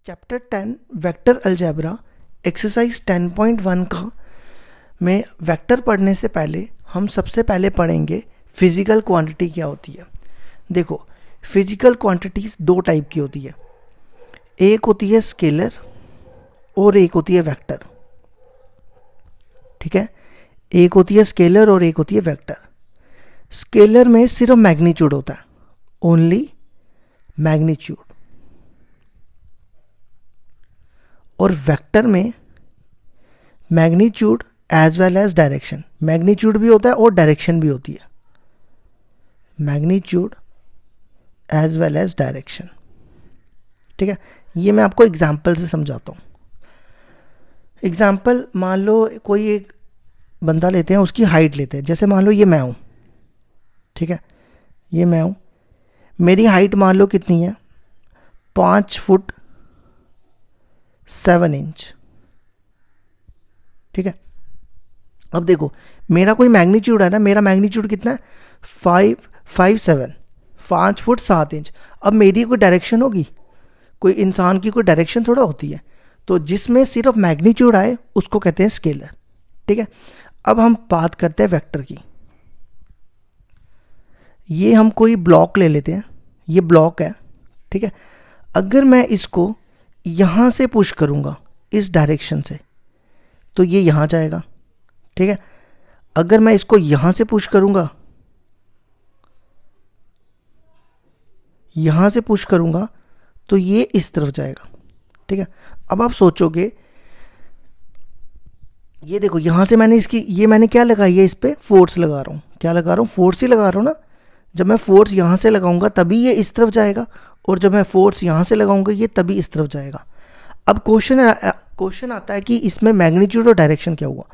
Chapter 10 vector algebra exercise 10.1 का में vector पढ़ने से पहले हम सबसे पहले पढ़ेंगे फिजिकल क्वांटिटी क्या होती है। देखो, फिजिकल क्वांटिटीज दो टाइप की होती है, एक होती है स्केलर और एक होती है वेक्टर। ठीक है, एक होती है स्केलर और एक होती है वेक्टर। स्केलर में सिर्फ मैग्नीट्यूड होता है, ओनली मैग्नीट्यूड, और वेक्टर में magnitude as well as direction, magnitude भी होता है और डायरेक्शन भी होती है, magnitude as well as direction. ठीक है, ये मैं आपको एग्जाम्पल से समझाता हूँ। एग्जाम्पल, मान लो कोई एक बंदा लेते हैं, उसकी हाइट लेते हैं। जैसे मान लो ये मैं हूँ, ठीक है, ये मैं हूँ, मेरी हाइट मान लो कितनी है, 5 फुट 7 इंच। ठीक है, अब देखो मेरा कोई मैग्नीट्यूड है ना, मेरा मैग्नीट्यूड कितना है, 5 फुट 7 इंच। अब मेरी कोई डायरेक्शन होगी, कोई इंसान की कोई डायरेक्शन थोड़ा होती है, तो जिसमें सिर्फ मैग्नीट्यूड आए उसको कहते हैं स्केलर। ठीक है, अब हम बात करते हैं वेक्टर की। ये हम कोई ब्लॉक ले लेते हैं, ये ब्लॉक है। ठीक है, अगर मैं इसको यहाँ से पुश करूँगा इस डायरेक्शन से तो ये यहाँ जाएगा। ठीक है, अगर मैं इसको यहाँ से पुश करूँगा, यहाँ से पुश करूँगा तो ये इस तरफ जाएगा। ठीक है, अब आप सोचोगे, ये देखो यहाँ से मैंने इसकी, ये मैंने क्या लगाई है, इस पर फोर्स लगा रहा हूँ। क्या लगा रहा हूँ? फोर्स ही लगा रहा हूँ ना। जब मैं फोर्स यहाँ से लगाऊंगा तभी ये इस तरफ जाएगा, और जब मैं फोर्स यहाँ से लगाऊंगा ये तभी इस तरफ जाएगा। अब क्वेश्चन आता है कि इसमें मैग्नीट्यूड और डायरेक्शन क्या हुआ।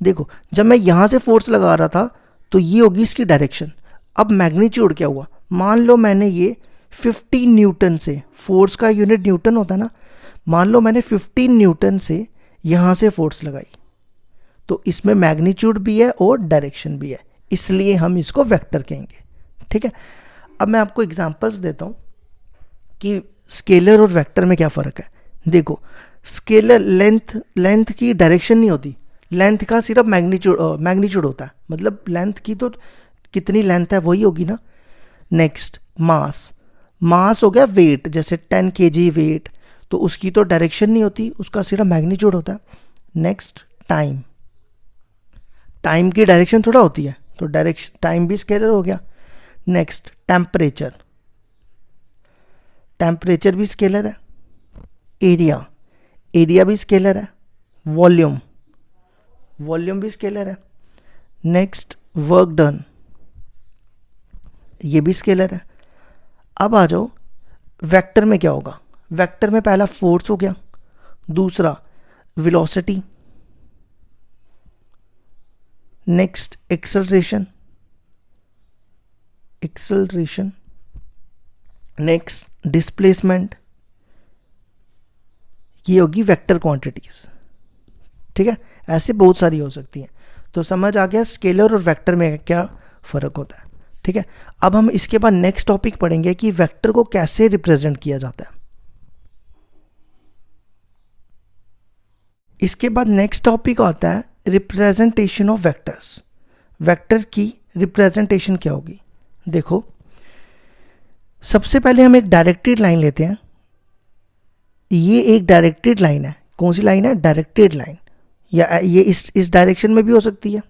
देखो, जब मैं यहाँ से फोर्स लगा रहा था तो ये होगी इसकी डायरेक्शन। अब मैग्नीट्यूड क्या हुआ, मान लो मैंने ये 15 न्यूटन से, फोर्स का यूनिट न्यूटन होता है ना, मान लो मैंने 15 न्यूटन से यहाँ से फोर्स लगाई, तो इसमें मैग्नीट्यूड भी है और डायरेक्शन भी है, इसलिए हम इसको वेक्टर कहेंगे। ठीक है, अब मैं आपको एग्जांपल्स देता हूँ कि स्केलर और वेक्टर में क्या फ़र्क है। देखो, स्केलर लेंथ की डायरेक्शन नहीं होती, लेंथ का सिर्फ मैग्नीट्यूड होता है, मतलब लेंथ की तो कितनी लेंथ है वही होगी ना। नेक्स्ट, मास हो गया वेट, जैसे 10 kg वेट, तो उसकी तो डायरेक्शन नहीं होती, उसका सिर्फ मैग्नीट्यूड होता है। नेक्स्ट, टाइम की डायरेक्शन थोड़ा होती है, तो डायरेक्शन टाइम भी स्केलर हो गया। नेक्स्ट, टेम्परेचर भी स्केलर है। एरिया भी स्केलर है। वॉल्यूम भी स्केलर है। नेक्स्ट, वर्क डन, ये भी स्केलर है। अब आ जाओ वेक्टर में क्या होगा। वेक्टर में पहला फोर्स हो गया, दूसरा velocity, next acceleration, next displacement, ये होगी वेक्टर क्वांटिटीज। ठीक है, ऐसे बहुत सारी हो सकती हैं। तो समझ आ गया स्केलर और वेक्टर में क्या फ़र्क होता है। ठीक है, अब हम इसके बाद नेक्स्ट टॉपिक पढ़ेंगे कि वेक्टर को कैसे रिप्रेजेंट किया जाता है। इसके बाद नेक्स्ट टॉपिक आता है रिप्रेजेंटेशन ऑफ वेक्टर्स। वेक्टर की रिप्रेजेंटेशन क्या होगी। देखो, सबसे पहले हम एक डायरेक्टेड लाइन लेते हैं। ये एक डायरेक्टेड लाइन है। कौन सी लाइन है? Directed line. या ये इस डायरेक्शन में भी हो सकती है,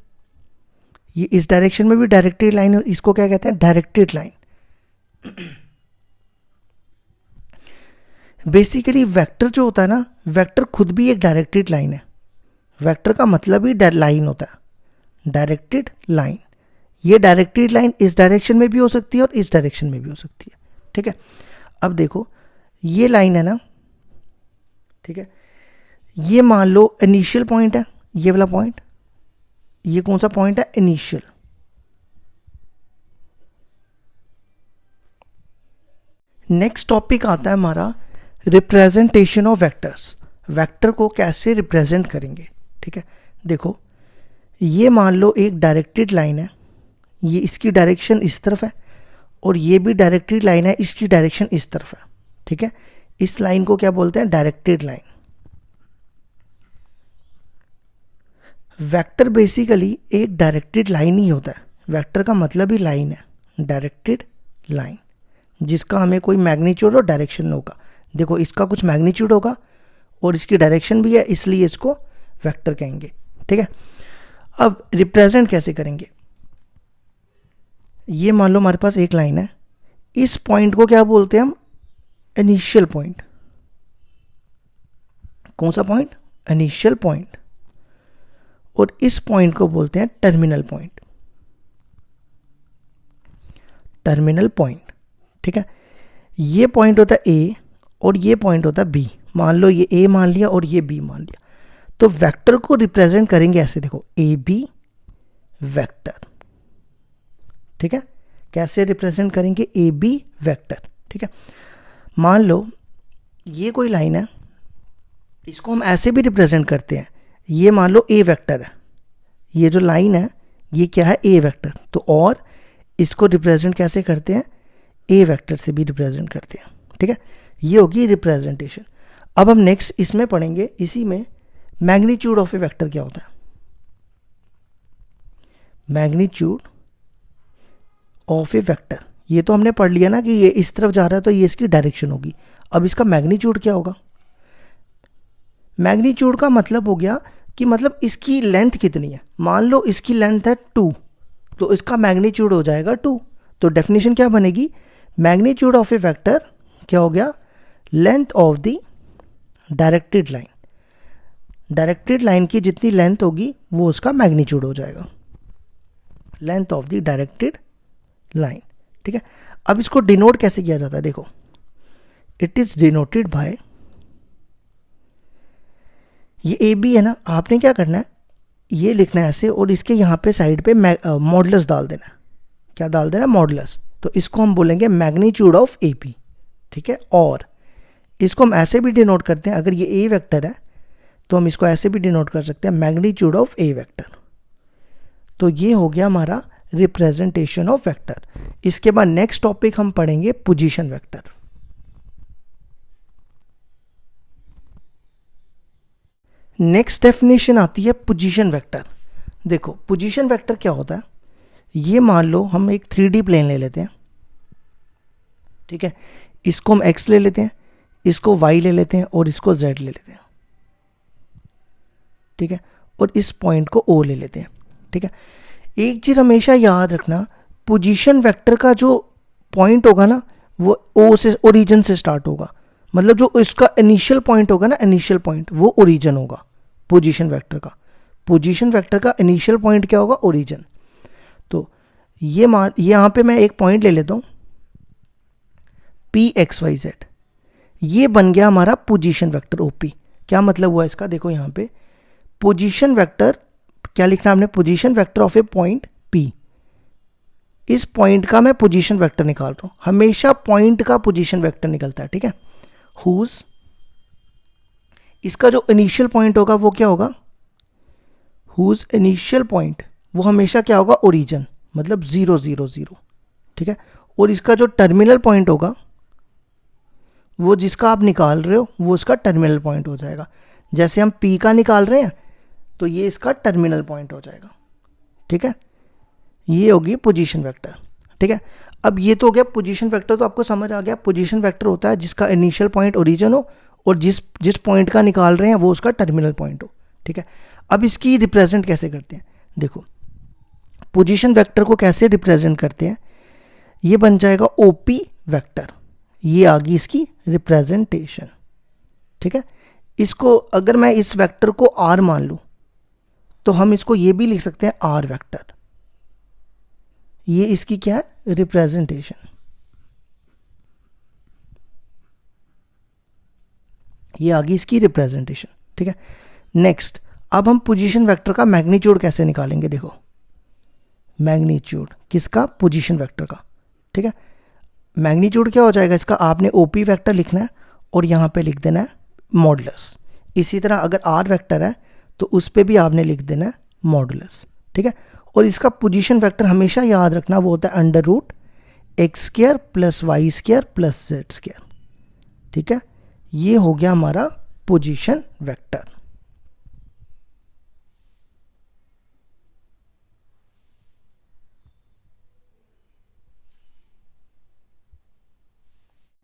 ये इस डायरेक्शन में भी डायरेक्टेड लाइन, इसको क्या कहते हैं? Directed line. बेसिकली वेक्टर जो होता है ना, वेक्टर खुद भी एक डायरेक्टेड लाइन है। वेक्टर का मतलब ही लाइन होता है, डायरेक्टेड लाइन। ये डायरेक्टेड लाइन इस डायरेक्शन में भी हो सकती है और इस डायरेक्शन में भी हो सकती है। ठीक है, अब देखो ये लाइन है ना, ठीक है, ये मान लो इनिशियल पॉइंट है, ये वाला पॉइंट, ये कौन सा पॉइंट है? इनिशियल। नेक्स्ट टॉपिक आता है हमारा रिप्रेजेंटेशन ऑफ वेक्टर्स। वेक्टर को कैसे रिप्रेजेंट करेंगे। ठीक है, देखो ये मान लो एक डायरेक्टेड लाइन है, ये इसकी डायरेक्शन इस तरफ है, और ये भी डायरेक्टेड लाइन है, इसकी डायरेक्शन इस तरफ है। ठीक है, इस लाइन को क्या बोलते हैं? Directed line. वेक्टर बेसिकली एक डायरेक्टेड लाइन ही होता है, वेक्टर का मतलब ही लाइन है, डायरेक्टेड लाइन, जिसका हमें कोई मैग्नीट्यूड और डायरेक्शन होगा। देखो इसका कुछ मैग्नीट्यूड होगा और इसकी डायरेक्शन भी है, इसलिए इसको वेक्टर कहेंगे। ठीक है, अब रिप्रेजेंट कैसे करेंगे? ये मान लो हमारे पास एक लाइन है, इस पॉइंट को क्या बोलते हैं हम? Initial point. कौन सा पॉइंट? Initial point. और इस पॉइंट को बोलते हैं टर्मिनल पॉइंट। टर्मिनल पॉइंट, ठीक है। ये पॉइंट होता है ए और ये पॉइंट होता है बी। मान लो ये ए मान लिया और ये बी मान लिया, तो वेक्टर को रिप्रेजेंट करेंगे ऐसे, देखो ए बी वेक्टर। ठीक है, कैसे रिप्रेजेंट करेंगे? A B vector. ठीक है, मान लो ये कोई लाइन है, इसको हम ऐसे भी रिप्रेजेंट करते हैं। ये मान लो ए वेक्टर है, ये जो लाइन है ये क्या है? ए वेक्टर। तो और इसको रिप्रेजेंट कैसे करते हैं? ए वेक्टर से भी रिप्रेजेंट करते हैं। ठीक है, ये होगी रिप्रेजेंटेशन। अब हम नेक्स्ट इसमें पढ़ेंगे, इसी में मैग्नीट्यूड ऑफ ए वेक्टर क्या होता है। मैग्नीट्यूड ऑफ ए वेक्टर, ये तो हमने पढ़ लिया ना कि ये इस तरफ जा रहा है तो ये इसकी डायरेक्शन होगी। अब इसका मैग्नीट्यूड क्या होगा? मैग्नीट्यूड का मतलब हो गया कि मतलब इसकी लेंथ कितनी है। मान लो इसकी लेंथ है 2, तो इसका मैग्नीट्यूड हो जाएगा 2। तो डेफिनेशन क्या बनेगी? मैग्नीट्यूड ऑफ ए वेक्टर क्या हो गया? Length of the directed line. Directed line की जितनी लेंथ होगी वो उसका मैग्नीट्यूड हो जाएगा, length of the directed line. ठीक है, अब इसको डिनोट कैसे किया जाता है? देखो, इट इज डिनोटेड बाय, ये ए बी है ना, आपने क्या करना है, ये लिखना है ऐसे और इसके यहाँ पे साइड पे मॉडुलस डाल देना है। क्या डाल देना? मॉडुलस। तो इसको हम बोलेंगे मैग्नीट्यूड ऑफ ए पी। ठीक है, और इसको हम ऐसे भी डिनोट करते हैं, अगर ये ए वेक्टर है तो हम इसको ऐसे भी डिनोट कर सकते हैं, मैग्नीट्यूड ऑफ ए वेक्टर। तो ये हो गया हमारा रिप्रेजेंटेशन ऑफ वेक्टर। इसके बाद नेक्स्ट टॉपिक हम पढ़ेंगे पोजीशन वेक्टर। नेक्स्ट डेफिनेशन आती है पोजीशन वेक्टर। देखो पोजीशन वेक्टर क्या होता है, ये मान लो हम एक 3D प्लेन ले लेते हैं। ठीक है, इसको हम x ले लेते हैं, इसको y ले लेते हैं और इसको z ले लेते हैं। ठीक है, और इस पॉइंट को O ले लेते हैं। ठीक है, एक चीज़ हमेशा याद रखना, पोजीशन वेक्टर का जो पॉइंट होगा ना वो O से, ओरिजिन से स्टार्ट होगा। मतलब जो इसका इनिशियल पॉइंट होगा ना, इनिशियल पॉइंट, वो ओरिजिन होगा पोजीशन वेक्टर का। पोजीशन वेक्टर का इनिशियल पॉइंट क्या होगा? ओरिजिन। तो ये यहाँ पे मैं एक पॉइंट ले लेता हूँ PXYZ, ये बन गया हमारा पोजीशन वेक्टर OP। क्या मतलब हुआ इसका? देखो यहाँ पे पोजीशन वेक्टर क्या लिखना हमने? Position vector of A point P। इस पॉइंट का मैं पोजीशन वेक्टर निकाल रहा हूँ, हमेशा पॉइंट का पोजीशन वेक्टर निकलता है। ठीक है, हुज, इसका जो इनिशियल पॉइंट होगा वो क्या होगा? हुज इनिशियल पॉइंट, वो हमेशा क्या होगा? ओरिजिन, मतलब 0 0 0। ठीक है, और इसका जो टर्मिनल पॉइंट होगा वो जिसका आप निकाल रहे हो वो उसका टर्मिनल पॉइंट हो जाएगा। जैसे हम P का निकाल रहे हैं तो ये इसका टर्मिनल पॉइंट हो जाएगा। ठीक है, ये होगी पोजीशन वेक्टर। ठीक है, अब ये तो हो गया पोजीशन वेक्टर, तो आपको समझ आ गया पोजीशन वेक्टर होता है जिसका इनिशियल पॉइंट ओरिजिन हो और जिस पॉइंट का निकाल रहे हैं वो उसका टर्मिनल पॉइंट हो। ठीक है, अब इसकी रिप्रेजेंट कैसे करते हैं? देखो पोजीशन वेक्टर को कैसे रिप्रेजेंट करते हैं, ये बन जाएगा OP वेक्टर, ये आ गई इसकी रिप्रेजेंटेशन। ठीक है, इसको अगर मैं इस वेक्टर को R मान लूँ तो हम इसको ये भी लिख सकते हैं R वेक्टर। ये इसकी क्या है? रिप्रेजेंटेशन। ये आ गई इसकी रिप्रेजेंटेशन। ठीक है, नेक्स्ट अब हम पोजीशन वेक्टर का मैग्नीट्यूड कैसे निकालेंगे? देखो मैग्नीट्यूड किसका? पोजीशन वेक्टर का। ठीक है, मैग्नीट्यूड क्या हो जाएगा इसका? आपने OP वेक्टर लिखना है और यहाँ पे लिख देना है मॉडुलस। इसी तरह अगर R वेक्टर है तो उस पर भी आपने लिख देना है मॉडुलस। ठीक है, और इसका पोजीशन वेक्टर हमेशा याद रखना वो होता है √x² + y² + z²। ठीक है, ये हो गया हमारा पोजीशन वेक्टर।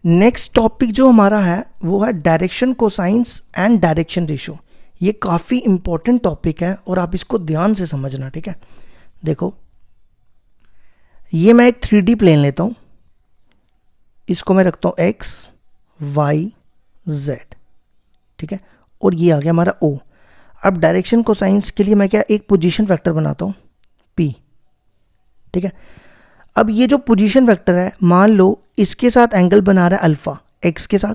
नेक्स्ट टॉपिक जो हमारा है वो है direction cosines and direction ratio. ये काफ़ी इंपॉर्टेंट टॉपिक है और आप इसको ध्यान से समझना, ठीक है। देखो, ये मैं एक 3D प्लेन लेता हूँ, इसको मैं रखता हूँ x y z, ठीक है, और ये आ गया हमारा O। अब डायरेक्शन कोसाइंस के लिए मैं क्या एक पोजीशन वेक्टर बनाता हूँ P, ठीक है। अब ये जो पोजीशन वेक्टर है, मान लो इसके साथ एंगल बना रहा है अल्फा x के साथ,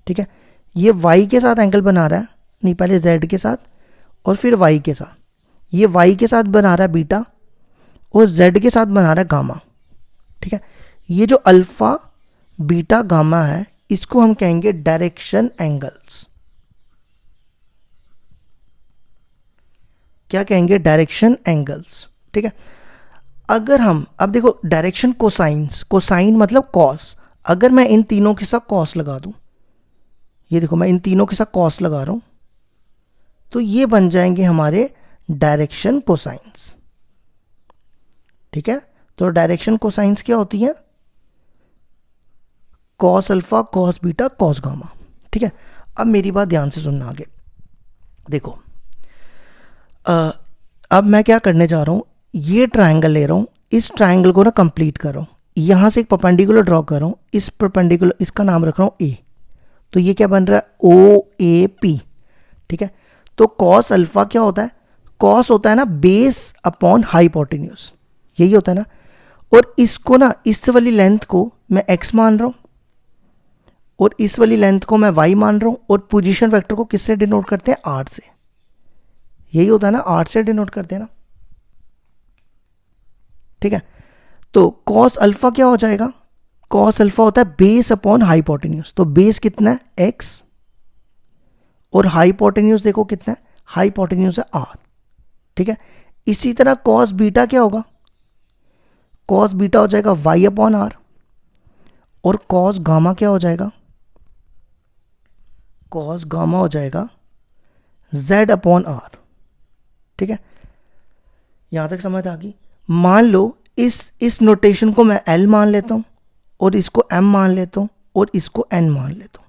ठीक है, ये y के साथ एंगल बना रहा है, नहीं पहले z के साथ और फिर y के साथ, ये y के साथ बना रहा है बीटा और z के साथ बना रहा है गामा, ठीक है। ये जो अल्फा बीटा गामा है इसको हम कहेंगे डायरेक्शन एंगल्स। क्या कहेंगे? डायरेक्शन एंगल्स, ठीक है। अगर हम अब देखो डायरेक्शन कोसाइंस, कोसाइन मतलब कॉस, अगर मैं इन तीनों के साथ कॉस लगा दूं, ये देखो मैं इन तीनों के साथ कॉस लगा रहा हूं, तो ये बन जाएंगे हमारे डायरेक्शन कोसाइंस, ठीक है। तो डायरेक्शन कोसाइंस क्या होती है? Cos alpha, cos beta, cos gamma, ठीक है। अब मेरी बात ध्यान से सुनना आगे। देखो अब मैं क्या करने जा रहा हूं, ये ट्रायंगल ले रहा हूं, इस ट्रायंगल को ना कंप्लीट कर रहा हूं, यहां से एक परपेंडिकुलर ड्रॉ कर रहा हूं, इस परपेंडिकुलर इसका नाम रख रहा हूं ए, तो ये क्या बन रहा है? ओ ए पी, ठीक है। तो कॉस अल्फा क्या होता है? कॉस होता है ना बेस अपॉन हाइपोटेन्यूज, यही होता है ना। और इसको ना, इस वाली लेंथ को मैं x मान रहा हूं और इस वाली लेंथ को मैं y मान रहा हूं, और पोजीशन वेक्टर को किससे डिनोट करते हैं? r से, यही होता है ना, r से डिनोट करते हैं ना, ठीक है। तो कॉस अल्फा क्या हो जाएगा? कॉस अल्फा होता है बेस अपॉन हाइपोटेन्यूज, तो बेस कितना है? x, और हाइपोटेन्यूज देखो कितना है? हाइपोटेन्यूज है r, ठीक है। इसी तरह कॉस बीटा क्या होगा? कॉस बीटा हो जाएगा y अपॉन आर, और कॉस गामा क्या हो जाएगा? कॉस गामा हो जाएगा z अपॉन आर, ठीक है। यहां तक समझ आ गई? मान लो इस नोटेशन को मैं l मान लेता हूं और इसको m मान लेता हूं और इसको n मान लेता हूं,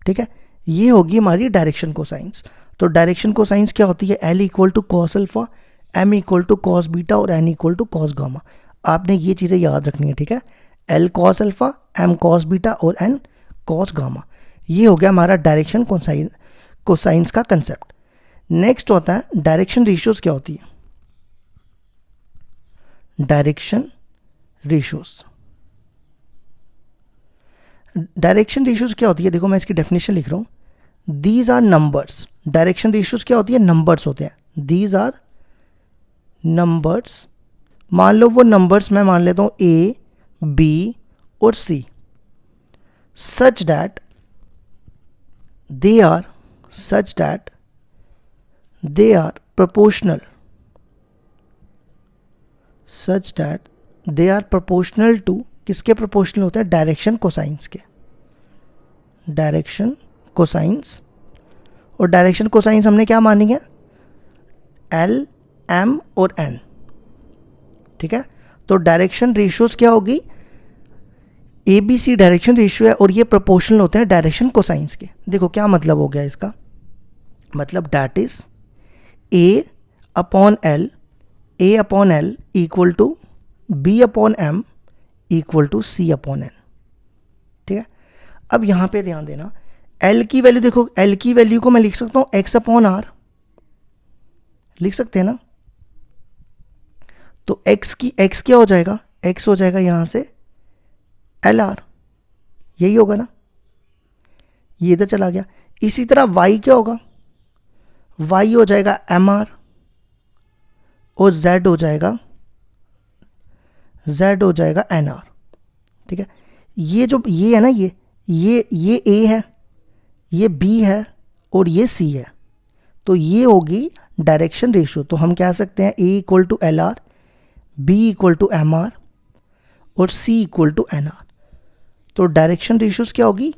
ठीक है। ये होगी हमारी डायरेक्शन कोसाइंस। तो डायरेक्शन कोसाइंस क्या होती है? l equal to cos alpha, m equal to cos beta और n equal to cos gamma. आपने ये चीज़ें याद रखनी है, ठीक है। l cos alpha, m cos beta और n कॉस गामा। ये हो गया हमारा डायरेक्शन कोसाइंस का कंसेप्ट। नेक्स्ट होता है डायरेक्शन रेशियोज। क्या होती है डायरेक्शन रेशियोज? डायरेक्शन रेशियोज क्या होती है? देखो मैं इसकी डेफिनेशन लिख रहा हूं। These are numbers. Direction ratios क्या होती है? नंबर्स होते हैं। These are numbers. मान लो वो नंबर्स मैं मान लेता हूं ए, बी और C, such that they are proportional, such that they are proportional to, किसके प्रोपोर्शनल होते हैं? डायरेक्शन कोसाइंस के। डायरेक्शन कोसाइंस, और डायरेक्शन कोसाइंस हमने क्या मानी है? L, M और N, ठीक है। तो डायरेक्शन रेशियोज क्या होगी? ABC डायरेक्शन रेशियो है और ये प्रोपोर्शनल होते हैं डायरेक्शन कोसाइंस के। देखो क्या मतलब हो गया इसका? मतलब that is A upon L, A upon L equal to B upon M equal to C upon N, ठीक है। अब यहां पे ध्यान देना, L की वैल्यू देखो, L की वैल्यू को मैं लिख सकता हूं X अपॉन R, लिख सकते हैं ना। तो X क्या हो जाएगा? X हो जाएगा यहां से LR, यही होगा ना, ये इधर चला गया। इसी तरह Y क्या होगा? Y हो जाएगा MR और Z हो जाएगा NR, ठीक है। ये जो ये है ना, ये A है, ये B है और ये C है, तो ये होगी डायरेक्शन रेशियो। तो हम कह सकते हैं A equal to LR, B equal to MR और C इक्वल टू NR। तो डायरेक्शन रेशियोज क्या होगी?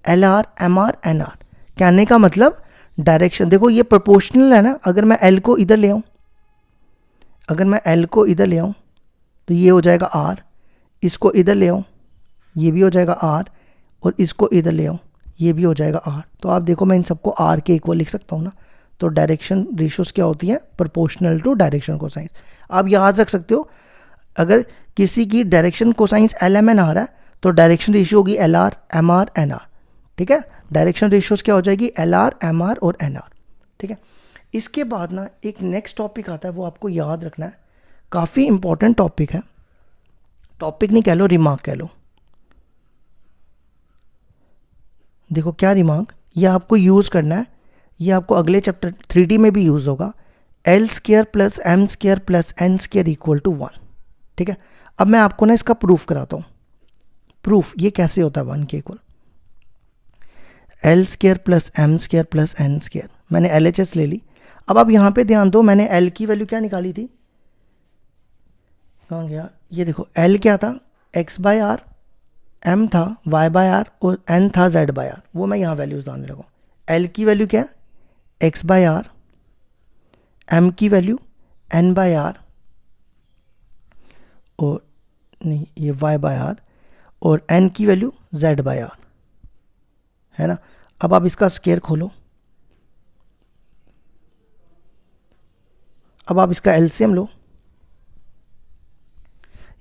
LR, MR, NR। कहने का मतलब डायरेक्शन, देखो ये प्रोपोर्शनल है ना, अगर मैं L को इधर ले आऊँ, अगर मैं L को इधर ले आऊँ तो ये हो जाएगा R, इसको इधर ले आऊँ ये भी हो जाएगा R, और इसको इधर ले आऊँ ये भी हो जाएगा R। तो आप देखो मैं इन सबको R के इक्वल लिख सकता हूँ ना। तो डायरेक्शन रेशियोज क्या होती हैं? Proportional to direction cosines. आप याद रख सकते हो, अगर किसी की डायरेक्शन कोसाइंस LMN आ रहा है तो डायरेक्शन रेशियो होगी LR, MR, NR। ठीक है, डायरेक्शन रेशियोज क्या हो जाएगी? LR, MR और NR। ठीक है, इसके बाद ना एक नेक्स्ट टॉपिक आता है, वो आपको याद रखना है, काफ़ी इंपॉर्टेंट टॉपिक है। टॉपिक नहीं कह लो, रिमार्क कह लो। देखो क्या रिमार्क, ये आपको यूज़ करना है, ये आपको अगले चैप्टर 3D में भी यूज़ होगा। L square plus M square plus N square equal to 1। ठीक है, अब मैं आपको ना इसका प्रूफ कराता हूँ। प्रूफ ये कैसे होता है 1 के equal? L square plus M square plus N square, मैंने LHS ले ली। अब आप यहाँ पे ध्यान दो, मैंने L की वैल्यू क्या निकाली थी? कहाँ गया? ये देखो L क्या था? x बाय आर, M था y बाय आर और N था z बाय आर। वो मैं यहाँ वैल्यूज़ डालने लगा। L की वैल्यू क्या है? x बाय आर, M की वैल्यू N बाय आर, और नहीं ये y बाय आर, और N की वैल्यू z बाय आर, है ना। अब आप इसका स्क्वायर खोलो, अब आप इसका एलसीएम लो,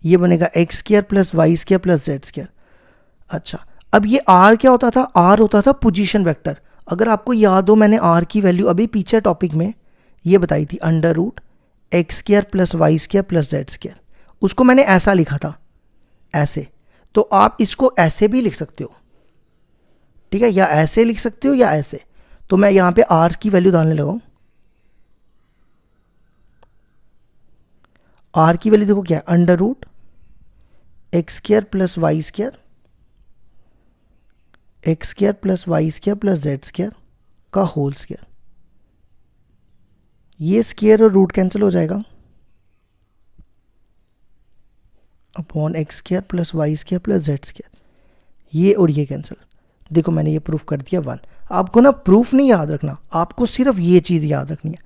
ये बनेगा X square plus Y square plus Z square. अच्छा, अब ये आर क्या होता था? आर होता था पोजीशन वेक्टर। अगर आपको याद हो, मैंने आर की वैल्यू अभी पीछे टॉपिक में ये बताई थी, under root x square plus Y square plus Z square. उसको मैंने ऐसा लिखा था, ऐसे। तो आप इसको ऐसे भी लिख सकते हो, ठीक है, या ऐसे लिख सकते हो या ऐसे। तो मैं यहाँ पे आर की वैल्यू डालने लगा हूँ। आर की वैल्यू देखो क्या है? Under root x square plus Y square, x square plus Y square plus Z square का होल स्क्वायर। ये स्क्वायर और रूट कैंसिल हो जाएगा, upon x square plus Y square plus Z square, ये और ये कैंसिल। देखो मैंने ये प्रूफ कर दिया 1। आपको ना प्रूफ नहीं याद रखना, आपको सिर्फ ये चीज़ याद रखनी है।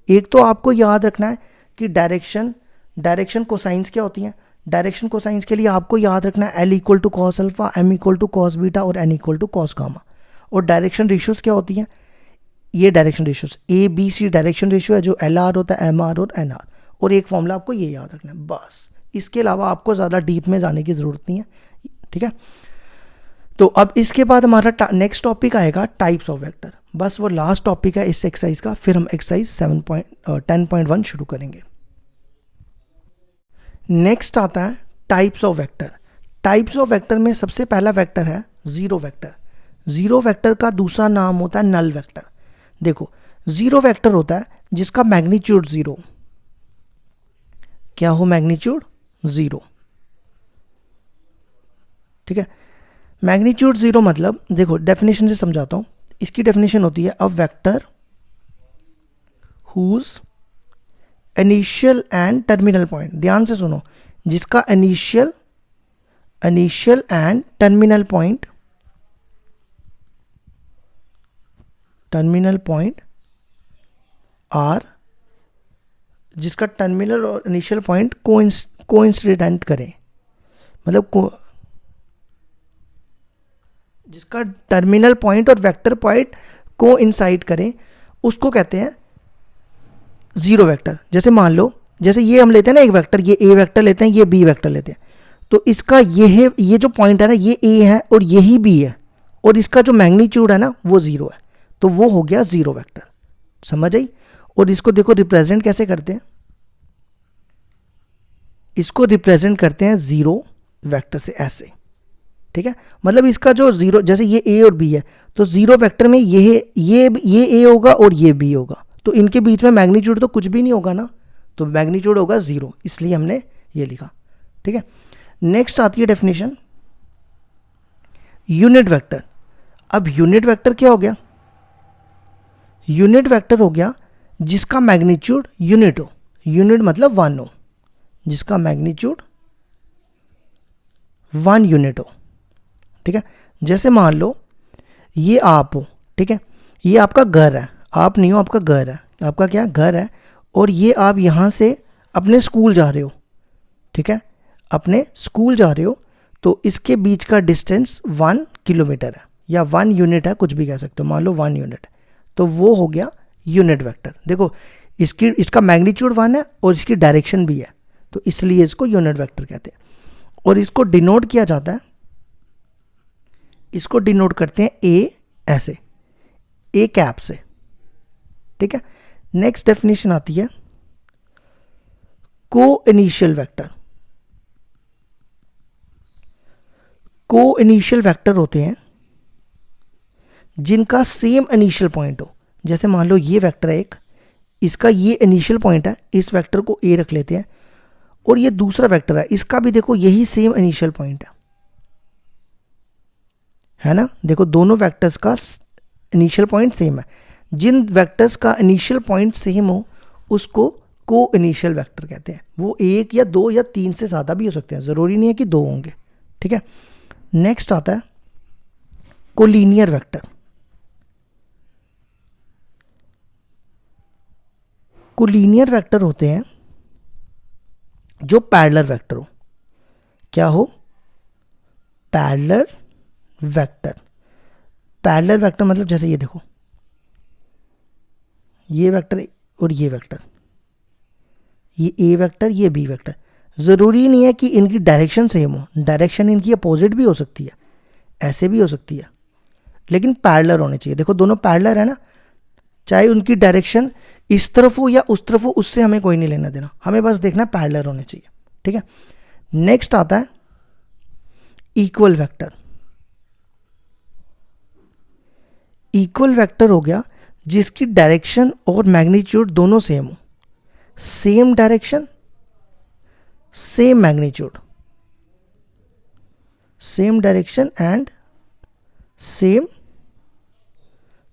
एक तो आपको याद रखना है कि डायरेक्शन कोसाइंस क्या होती हैं। डायरेक्शन कोसाइंस के लिए आपको याद रखना है L equal to cos alpha, M equal to cos beta और N equal to cos gamma. और डायरेक्शन रेशियोज क्या होती हैं? ये direction ratios ABC direction ratio है, जो LR होता है, MR और NR। और एक फॉर्मूला आपको ये याद रखना है बस। इसके अलावा आपको ज़्यादा डीप में जाने की ज़रूरत नहीं है, ठीक है। तो अब इसके बाद हमारा नेक्स्ट टॉपिक आएगा टाइप्स ऑफ वेक्टर। बस वो लास्ट टॉपिक है इस एक्सरसाइज का, फिर हम एक्सरसाइज 10.1 शुरू करेंगे। नेक्स्ट आता है types of vector. Types of vector में सबसे पहला वेक्टर है जीरो वेक्टर। जीरो वेक्टर का दूसरा नाम होता है नल वेक्टर। देखो, जीरो वेक्टर होता है जिसका मैग्नीट्यूड जीरो। क्या हो? मैग्नीट्यूड जीरो, ठीक है। मैग्नीट्यूड जीरो मतलब, देखो डेफिनेशन से समझाता हूं। इसकी डेफिनेशन होती है a vector whose initial and terminal point, ध्यान से सुनो, जिसका initial and terminal point are, जिसका टर्मिनल और इनिशियल पॉइंट कोइंसिडेंट करें, मतलब जिसका टर्मिनल पॉइंट और वेक्टर पॉइंट कोइंसाइड करें, उसको कहते हैं जीरो वेक्टर। जैसे मान लो, जैसे ये हम लेते हैं ना एक वेक्टर, ये ए वेक्टर लेते हैं, ये बी वेक्टर लेते हैं, तो इसका ये जो पॉइंट है ना, ये ए है और यही बी है, और इसका जो मैग्नीट्यूड है ना वो जीरो है, तो वो हो गया जीरो वेक्टर। समझ आई? और इसको देखो रिप्रेजेंट कैसे करते हैं, इसको रिप्रेजेंट करते हैं जीरो वेक्टर से, ऐसे, ठीक है। मतलब इसका जो जीरो, जैसे ये ए और बी है, तो जीरो वेक्टर में ये ए होगा और ये बी होगा, तो इनके बीच में मैग्नीट्यूड तो कुछ भी नहीं होगा ना, तो मैग्नीट्यूड होगा जीरो, इसलिए हमने ये लिखा, ठीक है। नेक्स्ट आती है डेफिनेशन यूनिट वेक्टर। अब यूनिट वेक्टर क्या हो गया? यूनिट वेक्टर हो गया जिसका मैग्नीट्यूड यूनिट हो, यूनिट मतलब 1 हो, जिसका मैग्नीट्यूड 1 यूनिट हो, ठीक है। जैसे मान लो ये आप हो, ठीक है, ये आपका घर है, आप नहीं हो, आपका घर है, आपका क्या घर है, और ये आप यहाँ से अपने स्कूल जा रहे हो, ठीक है, अपने स्कूल जा रहे हो, तो इसके बीच का डिस्टेंस 1 किलोमीटर है या 1 यूनिट है, कुछ भी कह सकते हो, मान लो 1 यूनिट है, तो वो हो गया यूनिट वेक्टर। देखो इसका मैग्नीट्यूड 1 है और इसकी डायरेक्शन भी है, तो इसलिए इसको यूनिट वेक्टर कहते हैं। और इसको डिनोट किया जाता है, इसको डिनोट करते हैं ए, ऐसे ए कैप से, ठीक है। नेक्स्ट डेफिनेशन आती है को इनिशियल वेक्टर। को इनिशियल वेक्टर होते हैं जिनका सेम इनिशियल पॉइंट हो। जैसे मान लो ये वेक्टर है एक, इसका ये इनिशियल पॉइंट है, इस वेक्टर को ए रख लेते हैं, और ये दूसरा वेक्टर है, इसका भी देखो यही सेम इनिशियल पॉइंट है ना। देखो दोनों वेक्टर्स का इनिशियल पॉइंट सेम है। जिन वेक्टर्स का इनिशियल पॉइंट सेम हो उसको को इनिशियल वेक्टर कहते हैं। वो 1 या 2 या 3 से ज़्यादा भी हो सकते हैं, ज़रूरी नहीं है कि 2 होंगे, ठीक है। नेक्स्ट आता है कोलिनियर वेक्टर। कोलिनियर वेक्टर होते हैं जो पैरेलल वेक्टर हो। क्या हो? Parallel vector. पैरेलल वेक्टर मतलब जैसे ये देखो, ये वेक्टर और ये वेक्टर, ये ए वेक्टर, ये बी वेक्टर। ज़रूरी नहीं है कि इनकी डायरेक्शन सेम हो, डायरेक्शन इनकी अपोजिट भी हो सकती है, ऐसे भी हो सकती है, लेकिन पैरेलल होने चाहिए। देखो दोनों पैरेलल है ना, चाहे उनकी डायरेक्शन इस तरफ हो या उस तरफ हो, उससे हमें कोई नहीं लेना देना, हमें बस देखना पैरेलल होने चाहिए, ठीक है। नेक्स्ट आता है इक्वल वेक्टर। इक्वल वेक्टर हो गया जिसकी डायरेक्शन और मैग्नीट्यूड दोनों सेम हो, same direction same magnitude, same direction and same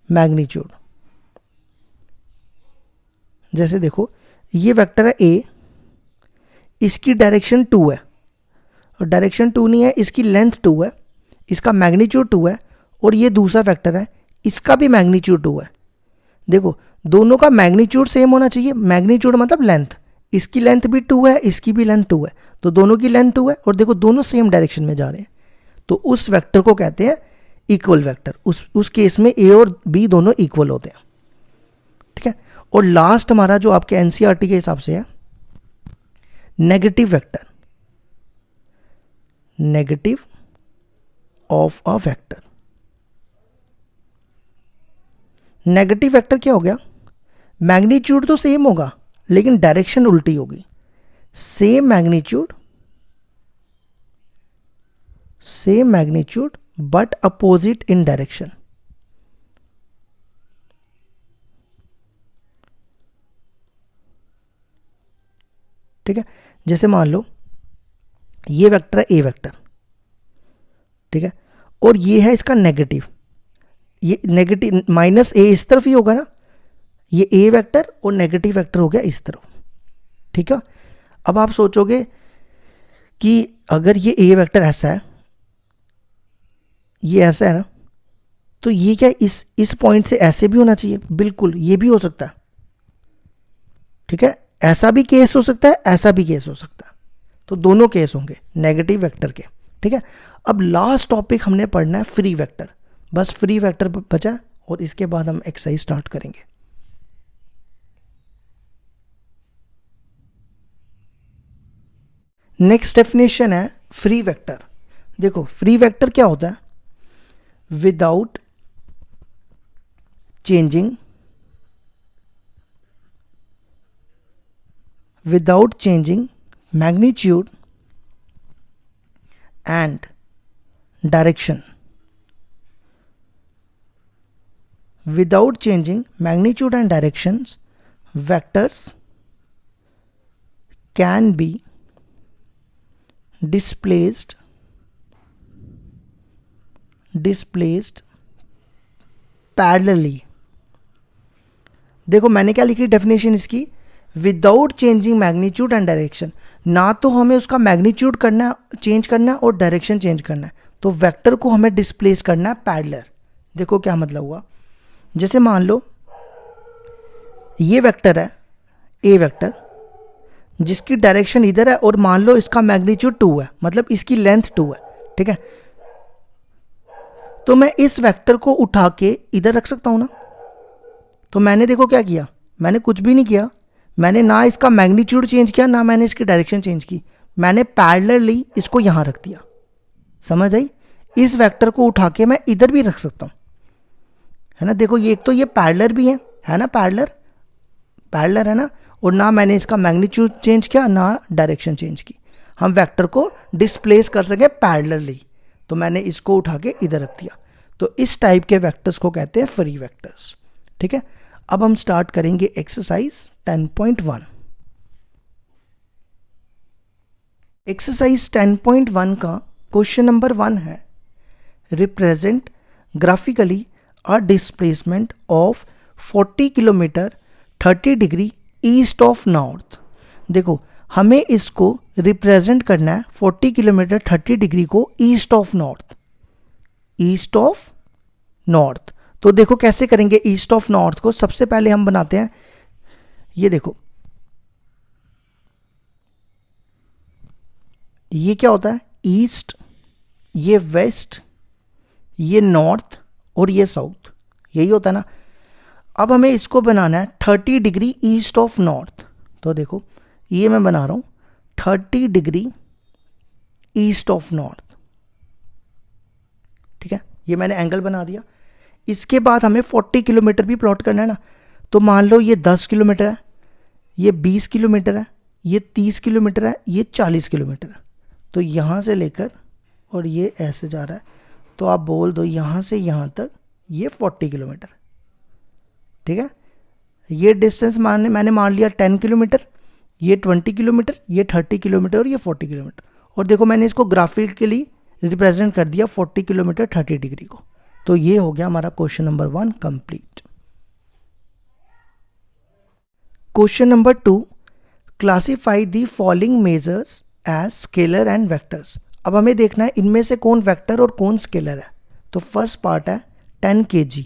magnitude. जैसे देखो ये वेक्टर है ए, इसकी डायरेक्शन 2 है, और डायरेक्शन 2 नहीं है, इसकी लेंथ 2 है, इसका मैग्नीट्यूड 2 है, और ये दूसरा वेक्टर है, इसका भी मैग्नीट्यूड 2 है। देखो दोनों का मैग्नीट्यूड सेम होना चाहिए, मैग्नीट्यूड मतलब लेंथ, इसकी लेंथ भी 2 है, इसकी भी लेंथ 2 है, तो दोनों की लेंथ 2 है, और देखो दोनों सेम डायरेक्शन में जा रहे हैं, तो उस वेक्टर को कहते हैं इक्वल वेक्टर। उस केस में ए और बी दोनों इक्वल होते हैं, ठीक है। और लास्ट हमारा जो आपके एनसीईआरटी के हिसाब से है negative vector, negative of a vector. Negative vector क्या हो गया? मैग्नीट्यूड तो सेम होगा लेकिन डायरेक्शन उल्टी होगी। Same magnitude but opposite in direction. ठीक है, जैसे मान लो ये वेक्टर है ए वेक्टर, ठीक है, और ये है इसका नेगेटिव, ये नेगेटिव माइनस ए इस तरफ ही होगा ना, ये ए वेक्टर और नेगेटिव वेक्टर हो गया इस तरफ, ठीक है। अब आप सोचोगे कि अगर ये ए वेक्टर ऐसा है, ये ऐसा है ना, तो ये क्या इस पॉइंट से ऐसे भी होना चाहिए? बिल्कुल, ये भी हो सकता है, ठीक है, ऐसा भी केस हो सकता है, ऐसा भी केस हो सकता है, तो दोनों केस होंगे नेगेटिव वेक्टर के, ठीक है। अब लास्ट टॉपिक हमने पढ़ना है फ्री वेक्टर, बस फ्री वेक्टर बचा, और इसके बाद हम एक्सरसाइज स्टार्ट करेंगे। नेक्स्ट डेफिनेशन है फ्री वेक्टर। देखो फ्री वेक्टर क्या होता है? Without changing magnitude and direction, without changing magnitude and directions, vectors can be displaced parallelly। देखो मैंने क्या लिखी डेफिनेशन इसकी? Without changing magnitude and direction. ना तो हमें उसका मैग्नीट्यूड करना चेंज करना है और डायरेक्शन चेंज करना है, तो वेक्टर को हमें डिस्प्लेस करना है पैरेलल, देखो क्या मतलब हुआ, जैसे मान लो ये वेक्टर है ए वेक्टर, जिसकी डायरेक्शन इधर है, और मान लो इसका मैग्नीट्यूड 2 है, मतलब इसकी लेंथ 2 है, ठीक है। तो मैं इस वेक्टर को उठा के इधर रख सकता हूं ना। तो मैंने देखो क्या किया, मैंने कुछ भी नहीं किया, मैंने ना इसका मैग्नीट्यूड चेंज किया, ना मैंने इसकी डायरेक्शन चेंज की, मैंने पैरेलली इसको यहां रख दिया। समझ आई? इस वेक्टर को उठा के मैं इधर भी रख सकता हूं, है ना। देखो ये एक तो ये पैरेलल भी है ना, पैरेलल है ना, और ना मैंने इसका मैग्नीट्यूड चेंज किया, ना डायरेक्शन चेंज की। हम वेक्टर को डिस्प्लेस कर सके पैरेलली, तो मैंने इसको उठा के इधर रख दिया। तो इस टाइप के वेक्टर्स को कहते हैं फ्री वेक्टर्स, ठीक है। अब हम स्टार्ट करेंगे एक्सरसाइज 10.1। एक्सरसाइज 10.1 का क्वेश्चन नंबर 1 है, represent graphically a displacement of 40 kilometre 30 degree east of north. देखो हमें इसको रिप्रेजेंट करना है 40 किलोमीटर 30 डिग्री को east of north, east of north. तो देखो कैसे करेंगे ईस्ट ऑफ नॉर्थ को। सबसे पहले हम बनाते हैं, ये देखो ये क्या होता है, ईस्ट, ये वेस्ट, ये नॉर्थ और ये साउथ, यही होता है ना। अब हमें इसको बनाना है 30 डिग्री ईस्ट ऑफ नॉर्थ। तो देखो ये मैं बना रहा हूं 30 डिग्री ईस्ट ऑफ नॉर्थ, ठीक है। ये मैंने एंगल बना दिया। इसके बाद हमें 40 किलोमीटर भी प्लॉट करना है ना। तो मान लो ये 10 किलोमीटर है, ये 20 किलोमीटर है, ये 30 किलोमीटर है, ये 40 किलोमीटर है। तो यहाँ से लेकर और ये ऐसे जा रहा है, तो आप बोल दो यहाँ से यहाँ तक ये 40 किलोमीटर, ठीक है। ये डिस्टेंस मैंने मान लिया 10 किलोमीटर, ये 20 किलोमीटर, ये 30 किलोमीटर और ये 40 किलोमीटर। और देखो मैंने इसको ग्राफिकली रिप्रेजेंट कर दिया 40 किलोमीटर 30 डिग्री को। तो ये हो गया हमारा question number 1 complete. Question number 2, classify the following measures as scalar and vectors. अब हमें देखना है इनमें से कौन वेक्टर और कौन स्केलर है। तो फर्स्ट पार्ट है 10 kg।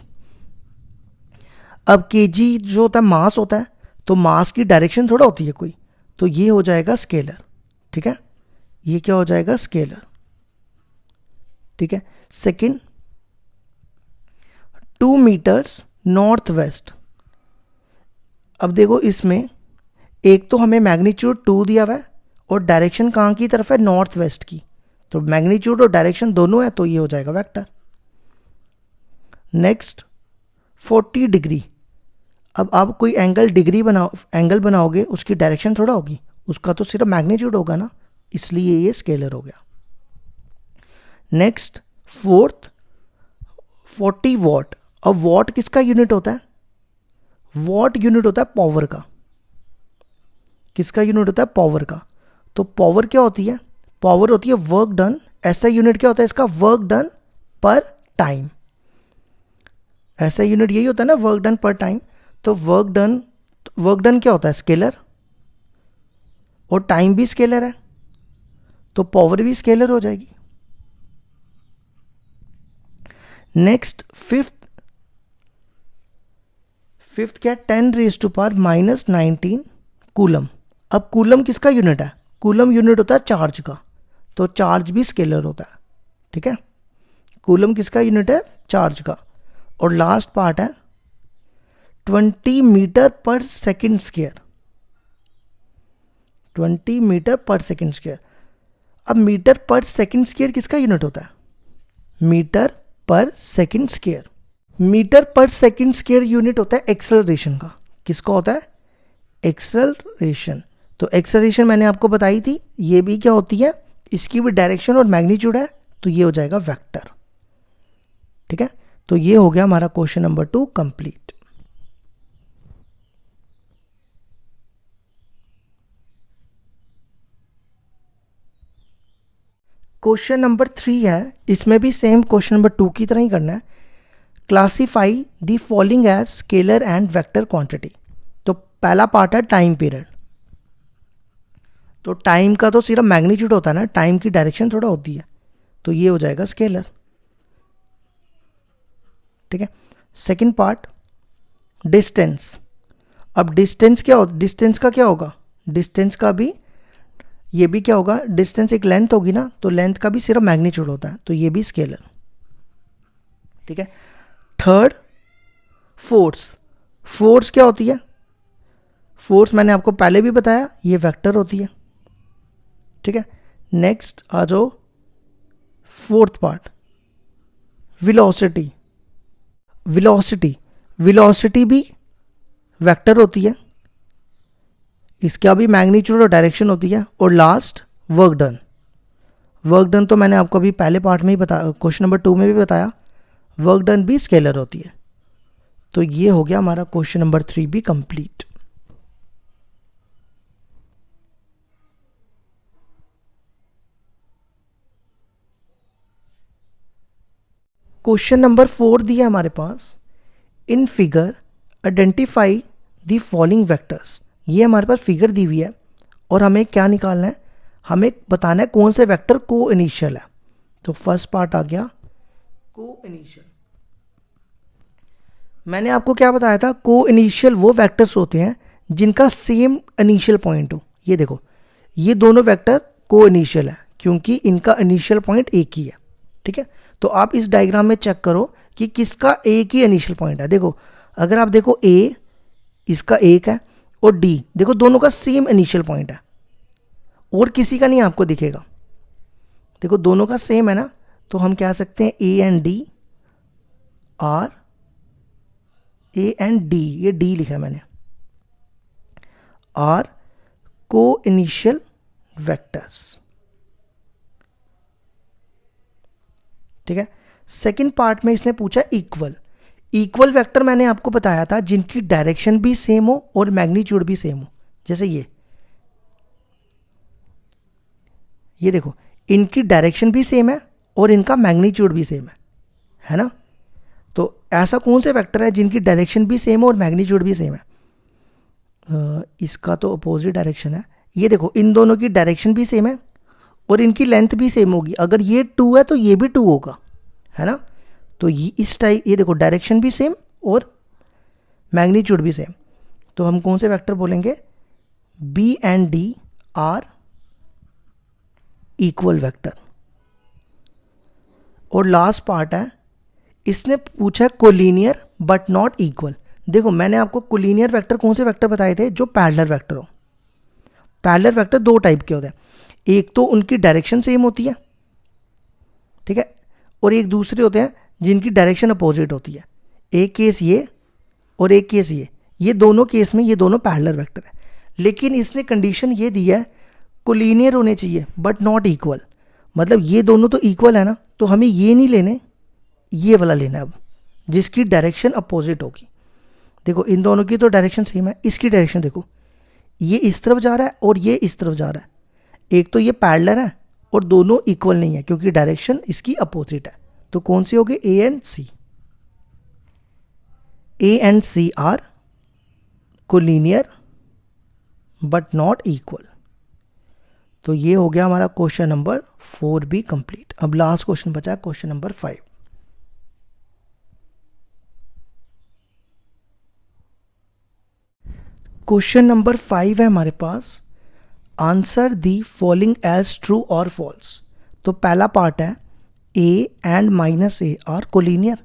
अब kg जो होता है मास होता है, तो मास की डायरेक्शन थोड़ा होती है कोई, तो ये हो जाएगा स्केलर, ठीक है। ये क्या हो जाएगा, स्केलर, ठीक है। Second 2 metres north west. अब देखो इसमें एक तो हमें मैग्नीट्यूड 2 दिया हुआ है और डायरेक्शन कहाँ की तरफ है, नॉर्थ वेस्ट की। तो मैग्नीट्यूड और डायरेक्शन दोनों है, तो ये हो जाएगा वेक्टर। Next 40 degree. अब आप कोई एंगल बनाओगे, उसकी डायरेक्शन थोड़ा होगी, उसका तो सिर्फ मैग्नीट्यूड होगा ना, इसलिए ये स्केलर हो गया। Next fourth 40 what. अब वॉट किसका यूनिट होता है, वॉट यूनिट होता है पावर का। किसका यूनिट होता है, पावर का। तो पावर क्या होती है, पावर होती है वर्क डन। ऐसा यूनिट क्या होता है इसका, वर्क डन पर टाइम। ऐसा यूनिट यही होता है ना, वर्क डन पर टाइम। तो वर्क डन क्या होता है, स्केलर, और टाइम भी स्केलर है, तो पावर भी स्केलर हो जाएगी। नेक्स्ट फिफ्थ क्या, 10⁻⁻19 कूलम। अब कूलम किसका यूनिट है, कूलम यूनिट होता है चार्ज का, तो चार्ज भी स्केलर होता है, ठीक है। कूलम किसका यूनिट है, चार्ज का। और लास्ट पार्ट है 20 मीटर पर सेकेंड स्क्वायर। 20 मीटर पर सेकेंड स्क्वायर। अब मीटर पर सेकेंड स्क्वायर किसका यूनिट होता है, मीटर पर सेकेंड स्क्वायर। मीटर पर सेकेंड स्क्वायर यूनिट होता है एक्सेलरेशन का। किसका होता है, एक्सेलरेशन। तो एक्सेलरेशन मैंने आपको बताई थी, ये भी क्या होती है, इसकी भी डायरेक्शन और मैग्नीट्यूड है, तो ये हो जाएगा वेक्टर, ठीक है। तो ये हो गया हमारा question number 2 complete. Question number 3 है, इसमें भी सेम क्वेश्चन नंबर 2 की तरह ही करना है। Classify the following as scalar and vector quantity. तो पहला पार्ट है टाइम पीरियड। तो टाइम का तो सिर्फ मैग्नीट्यूड होता है ना, टाइम की डायरेक्शन थोड़ा होती है, तो ये हो जाएगा स्केलर। ठीक है। Second part distance. अब डिस्टेंस का क्या होगा, डिस्टेंस का भी ये भी क्या होगा, डिस्टेंस एक लेंथ होगी ना, तो लेंथ का भी सिर्फ मैग्नीट्यूड होता है, तो ये भी स्केलर, ठीक है। Third force. फोर्स क्या होती है, फोर्स मैंने आपको पहले भी बताया, ये वेक्टर होती है, ठीक है। नेक्स्ट आ जाओ फोर्थ पार्ट वेलोसिटी। वेलोसिटी भी वेक्टर होती है, इसका भी मैग्नीट्यूड और डायरेक्शन होती है। और लास्ट वर्क डन तो मैंने आपको अभी पहले पार्ट में ही बताया, क्वेश्चन नंबर 2 में भी बताया, वर्क डन भी स्केलर होती है। तो ये हो गया हमारा क्वेश्चन नंबर 3 भी कंप्लीट। क्वेश्चन नंबर 4 दिया हमारे पास, in figure identify the following vectors. ये हमारे पास फिगर दी हुई है और हमें क्या निकालना है, हमें बताना है कौन से वेक्टर को इनिशियल है। तो फर्स्ट पार्ट आ गया को इनिशियल। मैंने आपको क्या बताया था, को इनिशियल वो वेक्टर्स होते हैं जिनका सेम इनिशियल पॉइंट हो। ये देखो, ये दोनों वेक्टर को इनिशियल है क्योंकि इनका इनिशियल पॉइंट एक ही है, ठीक है। तो आप इस डायग्राम में चेक करो कि किसका एक ही इनिशियल पॉइंट है। देखो, अगर आप देखो ए इसका एक है और डी, देखो दोनों का सेम इनिशियल पॉइंट है और किसी का नहीं आपको दिखेगा। देखो दोनों का सेम है ना, तो हम कह सकते हैं A and D are, A and D, ये डी लिखा है मैंने, आर को इनिशियल वेक्टर्स, ठीक है। सेकंड पार्ट में इसने पूछा इक्वल वेक्टर मैंने आपको बताया था जिनकी डायरेक्शन भी सेम हो और मैग्नीट्यूड भी सेम हो। जैसे ये देखो, इनकी डायरेक्शन भी सेम है और इनका मैग्नीट्यूड भी सेम है ना। तो ऐसा कौन से वेक्टर है जिनकी डायरेक्शन भी सेम है और मैग्नीट्यूड भी सेम है, इसका तो अपोजिट डायरेक्शन है। ये देखो, इन दोनों की डायरेक्शन भी सेम है और इनकी लेंथ भी सेम होगी। अगर ये 2 है तो ये भी 2 होगा, है ना। तो ये इस टाइप, ये देखो डायरेक्शन भी सेम और मैग्नीट्यूड भी सेम, तो हम कौन से वेक्टर बोलेंगे, B and D are equal vector. और लास्ट पार्ट है, इसने पूछा कोलिनियर बट नॉट इक्वल। देखो मैंने आपको कोलिनियर वेक्टर कौन से वेक्टर बताए थे, जो पैरेलल वेक्टर हो। पैरेलल वेक्टर 2 टाइप के होते हैं, एक तो उनकी डायरेक्शन सेम होती है, ठीक है, और एक दूसरे होते हैं जिनकी डायरेक्शन अपोजिट होती है। एक केस ये और एक केस ये दोनों केस में ये दोनों पैरेलल वेक्टर है। लेकिन इसने कंडीशन ये दी है कोलिनियर होने चाहिए बट नॉट इक्वल। मतलब ये दोनों तो इक्वल है ना, तो हमें ये नहीं लेने, ये वाला लेना है अब, जिसकी डायरेक्शन अपोजिट होगी। देखो इन दोनों की तो डायरेक्शन सेम है, इसकी डायरेक्शन देखो, ये इस तरफ जा रहा है और ये इस तरफ जा रहा है। एक तो ये पैरेलल है और दोनों इक्वल नहीं है क्योंकि डायरेक्शन इसकी अपोजिट है। तो कौन सी होगी, A and C are collinear but not equal. तो ये हो गया हमारा क्वेश्चन नंबर 4 भी कंप्लीट। अब लास्ट क्वेश्चन बचा है क्वेश्चन नंबर 5। क्वेश्चन नंबर 5 है हमारे पास, answer the following as true और फॉल्स। तो पहला पार्ट है A and minus A are collinear.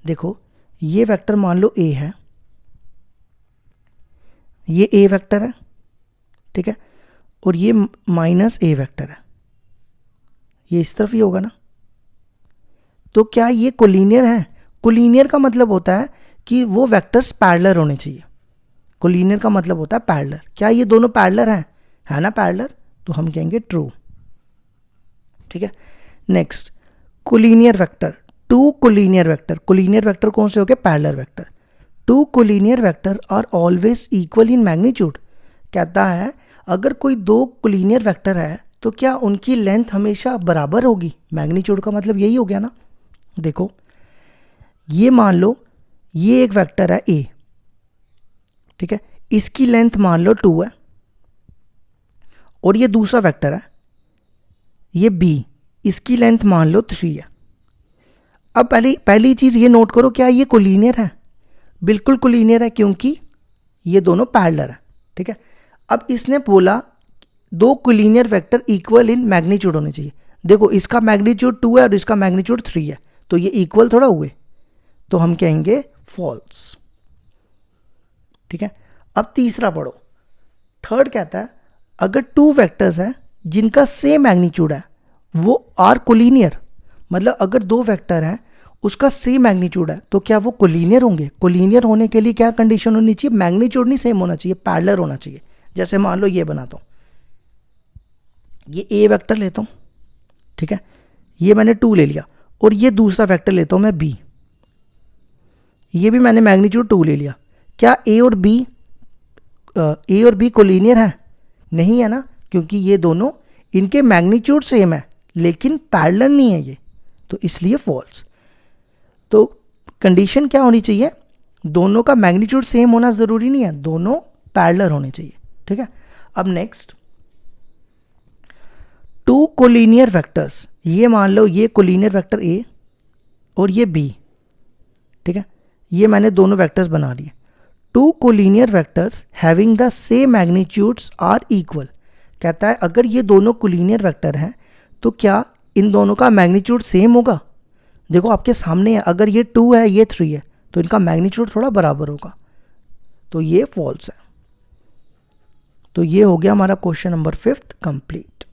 देखो ये वेक्टर मान लो ए है, ये ए वेक्टर है, ठीक है, और ये माइनस ए वेक्टर है, ये इस तरफ ही होगा ना। तो क्या ये कोलिनियर है? कोलिनियर का मतलब होता है कि वो वेक्टर्स पैरेलल होने चाहिए। कोलिनियर का मतलब होता है पैरेलल। क्या ये दोनों पैरेलल हैं? है ना पैरेलल, तो हम कहेंगे ट्रू, ठीक है। Next collinear vector, 2 collinear vector. Collinear vector कौन से हो गए? Parallel vector. 2 collinear vector are always equal in magnitude. कहता है अगर कोई 2 कोलिनियर वेक्टर है तो क्या उनकी लेंथ हमेशा बराबर होगी? मैग्नीट्यूड का मतलब यही हो गया ना। देखो ये मान लो ये एक वेक्टर है ए, ठीक है, इसकी लेंथ मान लो 2 है, और ये दूसरा वेक्टर है ये बी, इसकी लेंथ मान लो 3 है। अब पहली चीज़ ये नोट करो, क्या ये कोलिनियर है? बिल्कुल कोलिनियर है, क्योंकि ये दोनों पैरेलल है, ठीक है। अब इसने बोला दो collinear vector equal in magnitude होने चाहिए। देखो इसका मैग्नीट्यूड 2 है और इसका मैग्नीट्यूड 3 है, तो ये इक्वल थोड़ा हुए, तो हम कहेंगे फॉल्स, ठीक है। अब तीसरा पढ़ो, थर्ड कहता है अगर टू वेक्टर्स हैं जिनका सेम मैग्नीट्यूड है वो आर कोलिनियर, मतलब अगर दो वेक्टर हैं उसका सेम मैग्नीट्यूड है तो क्या वो कोलिनियर होंगे? कोलिनियर होने के लिए क्या कंडीशन होनी चाहिए? मैग्नीट्यूड नहीं सेम होना चाहिए, पैरेलल होना चाहिए। जैसे मान लो ये बनाता हूँ, ये ए वेक्टर लेता हूँ, ठीक है, ये मैंने 2 ले लिया, और ये दूसरा वेक्टर लेता हूँ मैं बी, ये भी मैंने मैग्नीट्यूड 2 ले लिया। क्या ए और बी कोलिनियर है? नहीं है ना, क्योंकि ये दोनों इनके मैग्नीट्यूड सेम है लेकिन पैरेलल नहीं है ये, तो इसलिए फॉल्स। तो कंडीशन क्या होनी चाहिए? दोनों का मैग्नीट्यूड सेम होना ज़रूरी नहीं है, दोनों पैरेलल होने चाहिए, ठीक है। अब नेक्स्ट, टू कोलिनियर वेक्टर्स, ये मान लो ये कोलिनियर वेक्टर ए और ये बी, ठीक है, ये मैंने दोनों वेक्टर्स बना लिए। Two collinear vectors having the same magnitudes are equal, कहता है अगर ये दोनों कोलिनियर वेक्टर हैं तो क्या इन दोनों का मैग्नीट्यूड सेम होगा? देखो आपके सामने है, अगर ये 2 है ये 3 है तो इनका मैग्नीट्यूड थोड़ा बराबर होगा, तो ये फॉल्स है। तो ये हो गया हमारा क्वेश्चन नंबर 5 कंप्लीट।